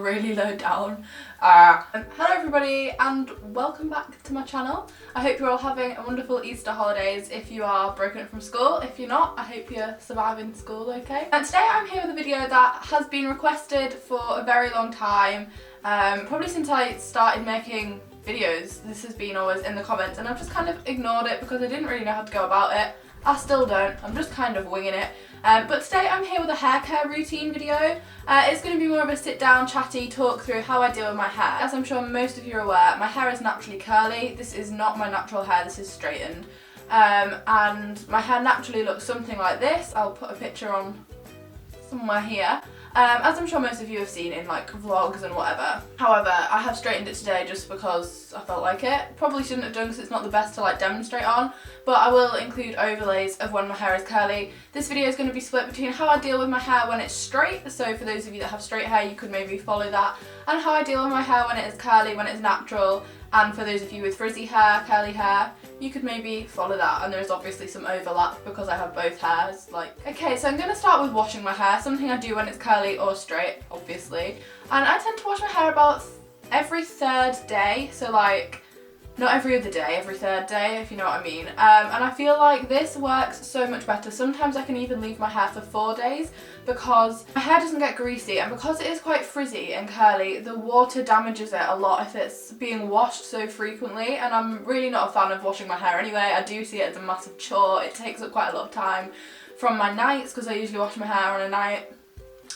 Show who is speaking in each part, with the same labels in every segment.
Speaker 1: really low down. Hello everybody and welcome back to my channel. I hope you're all having a wonderful Easter holidays if you are broken up from school. If you're not, I hope you're surviving school okay. And today I'm here with a video that has been requested for a very long time, probably since I started making videos. This has been always in the comments and I've just kind of ignored it because I didn't really know how to go about it. I still don't, I'm just kind of winging it. But today I'm here with a hair care routine video. It's going to be more of a sit down, chatty talk through how I deal with my hair. As I'm sure most of you are aware, my hair is naturally curly. This is not my natural hair, this is straightened. And my hair naturally looks something like this. I'll put a picture on somewhere here. As I'm sure most of you have seen in like vlogs and whatever. However, I have straightened it today just because I felt like it. Probably shouldn't have done because it's not the best to like demonstrate on, but I will include overlays of when my hair is curly. This video is going to be split between how I deal with my hair when it's straight, so for those of you that have straight hair you could maybe follow that, and how I deal with my hair when it is curly, when it's natural, and for those of you with frizzy hair, curly hair, you could maybe follow that, and there's obviously some overlap because I have both hairs. Okay, so I'm going to start with washing my hair, something I do when it's curly or straight, obviously. And I tend to wash my hair about every third day, so like, not every other day, every third day, if you know what I mean. And I feel like this works so much better. Sometimes I can even leave my hair for 4 days because my hair doesn't get greasy, and because it is quite frizzy and curly, the water damages it a lot if it's being washed so frequently, and I'm really not a fan of washing my hair anyway. I do see it as a massive chore. It takes up quite a lot of time from my nights because I usually wash my hair on a night,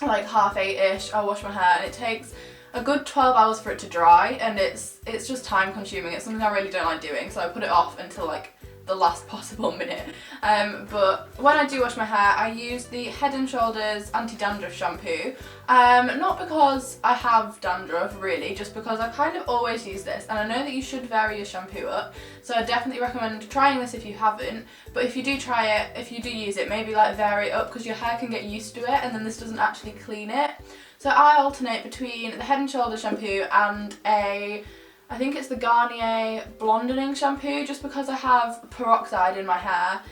Speaker 1: like 8:30ish, I'll wash my hair and it takes a good 12 hours for it to dry, and it's just time consuming. It's something I really don't like doing, so I put it off until like the last possible minute. But when I do wash my hair, I use the Head & Shoulders anti-dandruff shampoo. Not because I have dandruff really, just because I kind of always use this, and I know that you should vary your shampoo up, so I definitely recommend trying this if you haven't. But if you do try it, if you do use it, maybe like vary it up because your hair can get used to it and then this doesn't actually clean it. So I alternate between the Head & Shoulders shampoo and I think it's the Garnier blondening shampoo, just because I have peroxide in my hair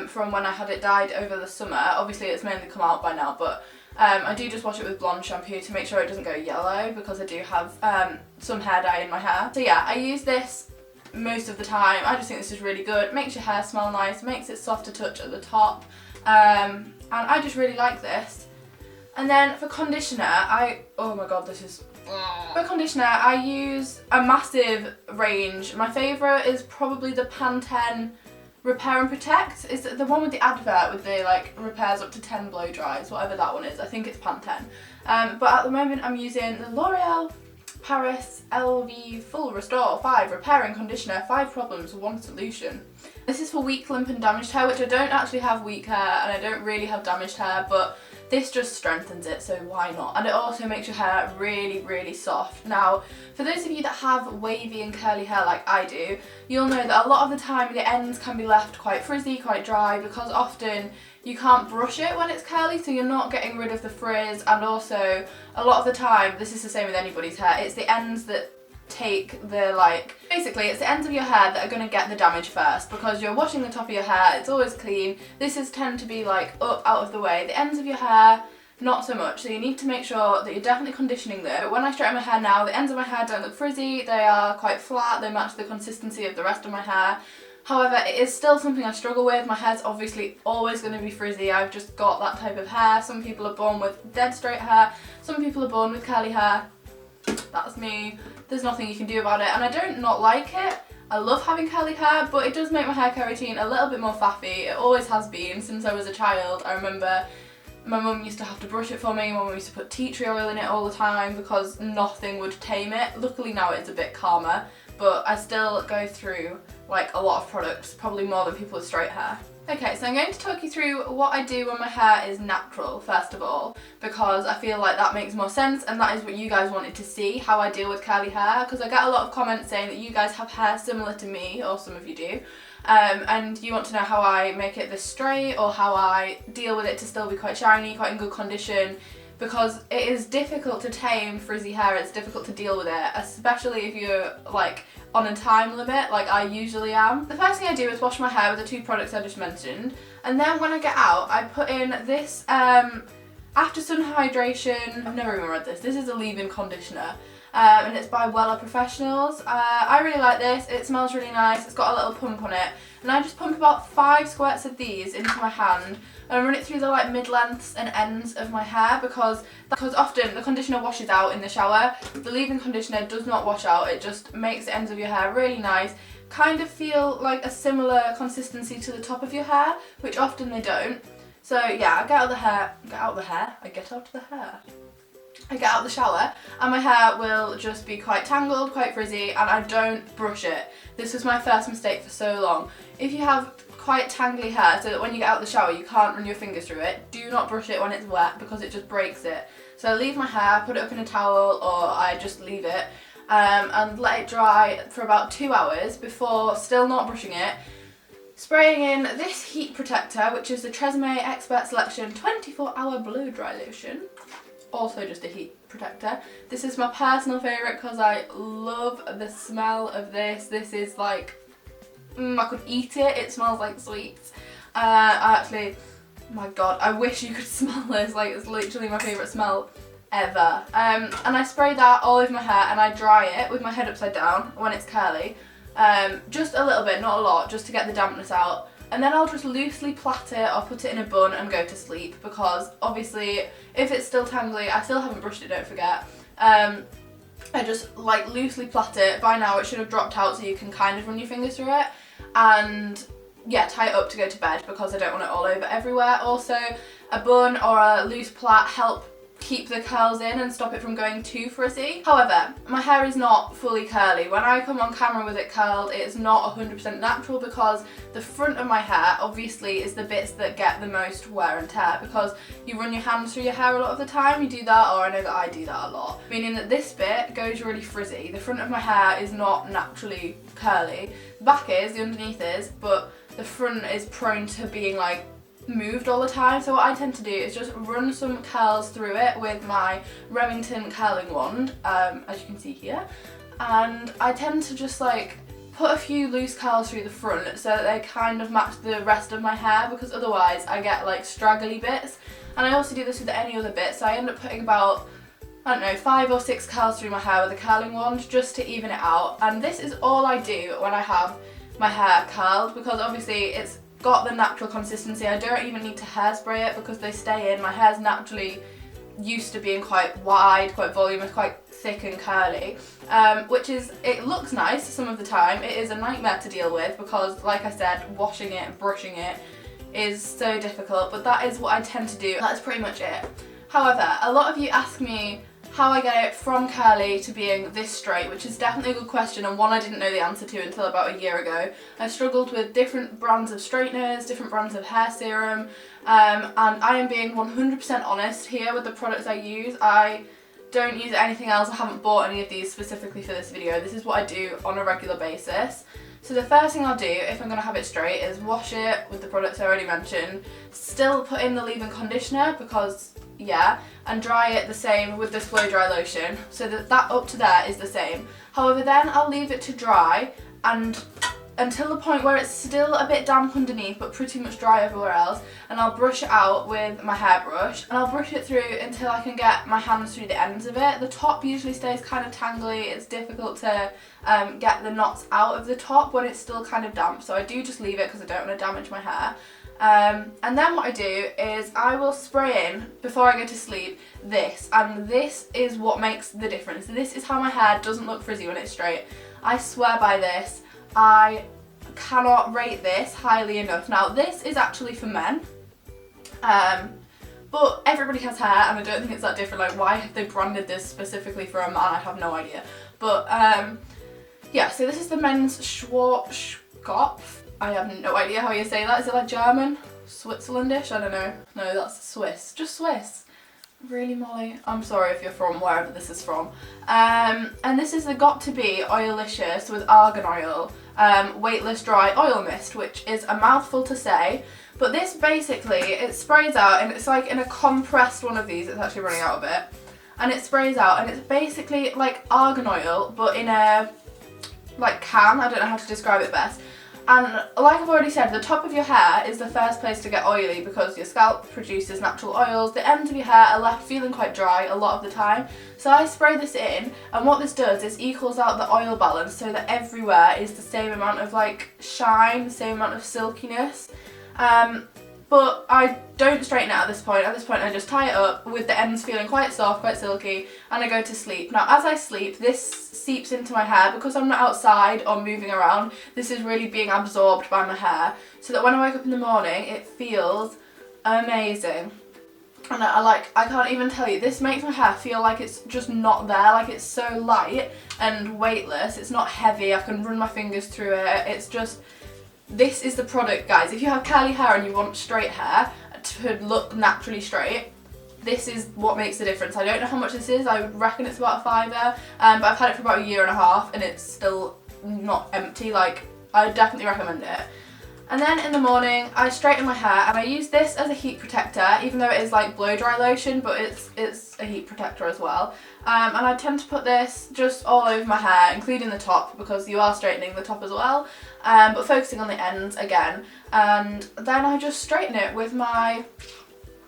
Speaker 1: from when I had it dyed over the summer. Obviously it's mainly come out by now, but I do just wash it with blonde shampoo to make sure it doesn't go yellow because I do have some hair dye in my hair. So yeah, I use this most of the time. I just think this is really good. Makes your hair smell nice, makes it soft to touch at the top, and I just really like this. And then for conditioner, oh my god, this is... For conditioner, I use a massive range. My favourite is probably the Pantene Repair and Protect. It's the one with the advert with the like repairs up to 10 blow dries, whatever that one is. I think it's Pantene. But at the moment I'm using the L'Oreal Paris LV Full Restore 5 Repair and Conditioner, 5 problems, 1 solution. This is for weak, limp and damaged hair, which I don't actually have weak hair and I don't really have damaged hair, but this just strengthens it, so why not? And it also makes your hair really, really soft. Now, for those of you that have wavy and curly hair like I do, you'll know that a lot of the time the ends can be left quite frizzy, quite dry, because often you can't brush it when it's curly, so you're not getting rid of the frizz, and also a lot of the time, this is the same with anybody's hair, it's the ends that take the basically it's the ends of your hair that are going to get the damage first, because you're washing the top of your hair, it's always clean. This is tend to be like up out of the way. The ends of your hair, not so much, so you need to make sure that you're definitely conditioning them. But when I straighten my hair now, the ends of my hair don't look frizzy, they are quite flat, they match the consistency of the rest of my hair. However, it is still something I struggle with. My hair's obviously always going to be frizzy. I've just got that type of hair. Some people are born with dead straight hair, some people are born with curly hair. That's me. There's nothing you can do about it, and I don't not like it. I love having curly hair, but it does make my hair care routine a little bit more faffy. It always has been since I was a child. I remember my mum used to have to brush it for me. My mum used to put tea tree oil in it all the time because nothing would tame it. Luckily now it's a bit calmer, but I still go through like a lot of products, probably more than people with straight hair. Okay, so I'm going to talk you through what I do when my hair is natural, first of all, because I feel like that makes more sense, and that is what you guys wanted to see, how I deal with curly hair, because I get a lot of comments saying that you guys have hair similar to me, or some of you do, and you want to know how I make it this straight, or how I deal with it to still be quite shiny, quite in good condition, because it is difficult to tame frizzy hair, it's difficult to deal with it, especially if you're like on a time limit like I usually am. The first thing I do is wash my hair with the 2 products I just mentioned, and then when I get out I put in this After Sun Hydration, I've never even read this. This is a leave-in conditioner. And it's by Wella Professionals. I really like this. It smells really nice. It's got a little pump on it. And I just pump about 5 squirts of these into my hand and run it through the like mid-lengths and ends of my hair because often the conditioner washes out in the shower. The leave-in conditioner does not wash out. It just makes the ends of your hair really nice. Kind of feel like a similar consistency to the top of your hair, which often they don't. So yeah, I get out of the shower and my hair will just be quite tangled, quite frizzy, and I don't brush it. This was my first mistake for so long. If you have quite tangly hair so that when you get out of the shower you can't run your fingers through it, do not brush it when it's wet because it just breaks it. So I leave my hair, put it up in a towel, or I just leave it and let it dry for about 2 hours before, still not brushing it, spraying in this heat protector, which is the Tresemme Expert Selection 24-hour blow dry lotion. Also just a heat protector. This is my personal favourite because I love the smell of this. This is like, I could eat it. It smells like sweets. Actually, my god, I wish you could smell this. Like, it's literally my favourite smell ever. And I spray that all over my hair and I dry it with my head upside down when it's curly. Just a little bit, not a lot, just to get the dampness out. And then I'll just loosely plait it or put it in a bun and go to sleep because obviously if it's still tangly, I still haven't brushed it, don't forget. I just like loosely plait it. By now it should have dropped out so you can kind of run your fingers through it. And yeah, tie it up to go to bed because I don't want it all over everywhere. Also, a bun or a loose plait help keep the curls in and stop it from going too frizzy. However, my hair is not fully curly. When I come on camera with it curled, it's not 100% natural because the front of my hair obviously is the bits that get the most wear and tear because you run your hands through your hair a lot of the time. You do that, or I know that I do that a lot, meaning that this bit goes really frizzy. The front of my hair is not naturally curly. The back is, the underneath is, but the front is prone to being like moved all the time. So what I tend to do is just run some curls through it with my Remington curling wand, as you can see here, and I tend to just like put a few loose curls through the front so that they kind of match the rest of my hair because otherwise I get like straggly bits. And I also do this with any other bits, so I end up putting about, I don't know, 5 or 6 curls through my hair with a curling wand just to even it out. And this is all I do when I have my hair curled because obviously it's got the natural consistency. I don't even need to hairspray it because they stay in. My hair's naturally used to being quite wide, quite voluminous, quite thick and curly, which is, it looks nice some of the time. It is a nightmare to deal with because, like I said, washing it and brushing it is so difficult, but that is what I tend to do. That's pretty much it. However, a lot of you ask me how I get it from curly to being this straight, which is definitely a good question and one I didn't know the answer to until about a year ago. I struggled with different brands of straighteners, different brands of hair serum, and I am being 100% honest here with the products I use. I don't use anything else. I haven't bought any of these specifically for this video. This is what I do on a regular basis. So the first thing I'll do if I'm going to have it straight is wash it with the products I already mentioned, still put in the leave-in conditioner because yeah, and dry it the same with this blow dry lotion so that up to there is the same. However, then I'll leave it to dry and until the point where it's still a bit damp underneath but pretty much dry everywhere else, and I'll brush it out with my hairbrush and I'll brush it through until I can get my hands through the ends of it. The top usually stays kind of tangly. It's difficult to get the knots out of the top when it's still kind of damp, so I do just leave it because I don't want to damage my hair. And then what I do is I will spray in, before I go to sleep, this, and this is what makes the difference. This is how my hair doesn't look frizzy when it's straight. I swear by this. I cannot rate this highly enough. Now this is actually for men, but everybody has hair and I don't think it's that different. Like, why have they branded this specifically for a man? I have no idea. But yeah, so this is the men's Schwarzkopf. I have no idea how you say that. Is it like German? Switzerlandish? I don't know. No, that's Swiss. Just Swiss. Really, Molly? I'm sorry if you're from wherever this is from. And this is the Got To Be Oilicious with Argan Oil Weightless Dry Oil Mist, which is a mouthful to say. But this basically, it sprays out and it's like in a compressed one of these. It's actually running out of it. And it sprays out and it's basically like argan oil, but in a like can. I don't know how to describe it best. And like I've already said, the top of your hair is the first place to get oily because your scalp produces natural oils. The ends of your hair are left feeling quite dry a lot of the time. So I spray this in, and what this does is equals out the oil balance so that everywhere is the same amount of like shine, the same amount of silkiness. But I don't straighten it at this point. At this point I just tie it up with the ends feeling quite soft, quite silky, and I go to sleep. Now as I sleep, this seeps into my hair because I'm not outside or moving around. This is really being absorbed by my hair so that when I wake up in the morning it feels amazing. And I can't even tell you, this makes my hair feel like it's just not there, like it's so light and weightless. It's not heavy, I can run my fingers through it. It's just, this is the product, guys. If you have curly hair and you want straight hair to look naturally straight, this is what makes the difference. I don't know how much this is, I would reckon it's about a £5, but I've had it for about a year and a half and it's still not empty. Like, I definitely recommend it. And then in the morning I straighten my hair, and I use this as a heat protector, even though it is like blow dry lotion, but it's a heat protector as well. And I tend to put this just all over my hair, including the top, because you are straightening the top as well, but focusing on the ends again. And then I just straighten it with my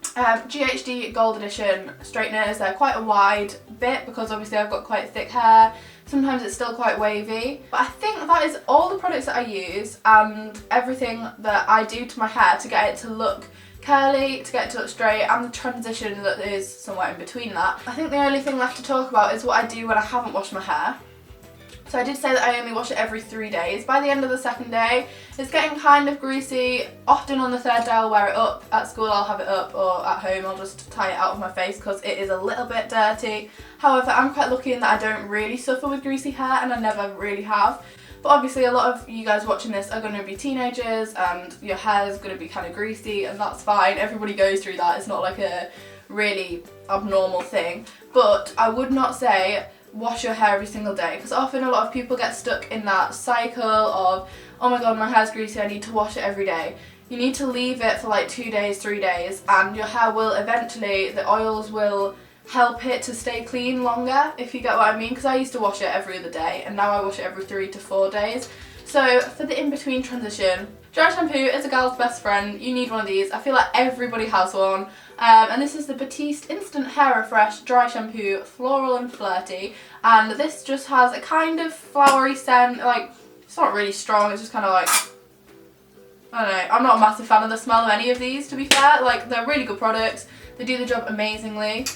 Speaker 1: GHD Gold Edition straighteners. They're quite a wide bit because obviously I've got quite thick hair. Sometimes it's still quite wavy. But I think that is all the products that I use and everything that I do to my hair to get it to look curly, to get it to look straight, and the transition that is somewhere in between that. I think the only thing left to talk about is what I do when I haven't washed my hair. So I did say that I only wash it every 3 days. By the end of the second day, it's getting kind of greasy. Often on the third day I'll wear it up. At school I'll have it up, or at home I'll just tie it out of my face because it is a little bit dirty. However, I'm quite lucky in that I don't really suffer with greasy hair, and I never really have. But obviously a lot of you guys watching this are going to be teenagers and your hair is going to be kind of greasy, and that's fine. Everybody goes through that. It's not like a really abnormal thing. But I would not say wash your hair every single day, because often a lot of people get stuck in that cycle of, oh my god, my hair's greasy, I need to wash it every day. You need to leave it for like 2 days, 3 days, and your hair will eventually, the oils will help it to stay clean longer, if you get what I mean, because I used to wash it every other day and now I wash it every 3 to 4 days. So for the in-between transition, dry shampoo is a gal's best friend. You need one of these. I feel like everybody has one. And this is the Batiste Instant Hair Refresh Dry Shampoo, Floral and Flirty. And this just has a kind of flowery scent. Like, it's not really strong, it's just kind of like, I don't know. I'm not a massive fan of the smell of any of these, to be fair. Like, they're really good products. They do the job amazingly.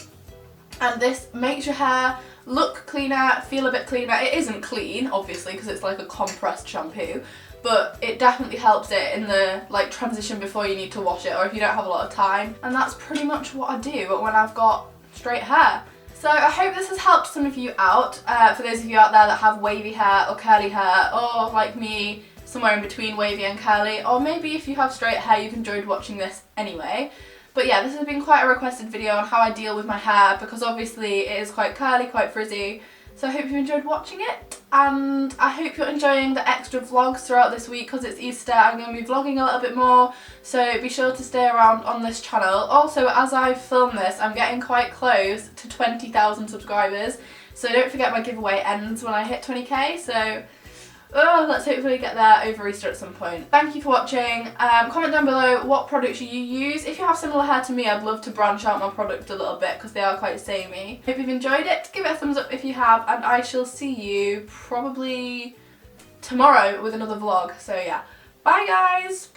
Speaker 1: And this makes your hair look cleaner, feel a bit cleaner. It isn't clean, obviously, because it's like a compressed shampoo, but it definitely helps it in the like transition before you need to wash it, or if you don't have a lot of time. And that's pretty much what I do when I've got straight hair. So I hope this has helped some of you out. For those of you out there that have wavy hair or curly hair, or like me, somewhere in between wavy and curly, or maybe if you have straight hair you've enjoyed watching this anyway. But yeah, this has been quite a requested video on how I deal with my hair, because obviously it is quite curly, quite frizzy. So I hope you enjoyed watching it, and I hope you're enjoying the extra vlogs throughout this week because it's Easter. I'm going to be vlogging a little bit more, so be sure to stay around on this channel. Also, as I film this, I'm getting quite close to 20,000 subscribers, so don't forget my giveaway ends when I hit 20k, so let's hopefully get there over Easter at some point. Thank you for watching. Comment down below what products you use. If you have similar hair to me, I'd love to branch out my product a little bit because they are quite samey. Hope you've enjoyed it. Give it a thumbs up if you have, and I shall see you probably tomorrow with another vlog. So yeah, bye guys!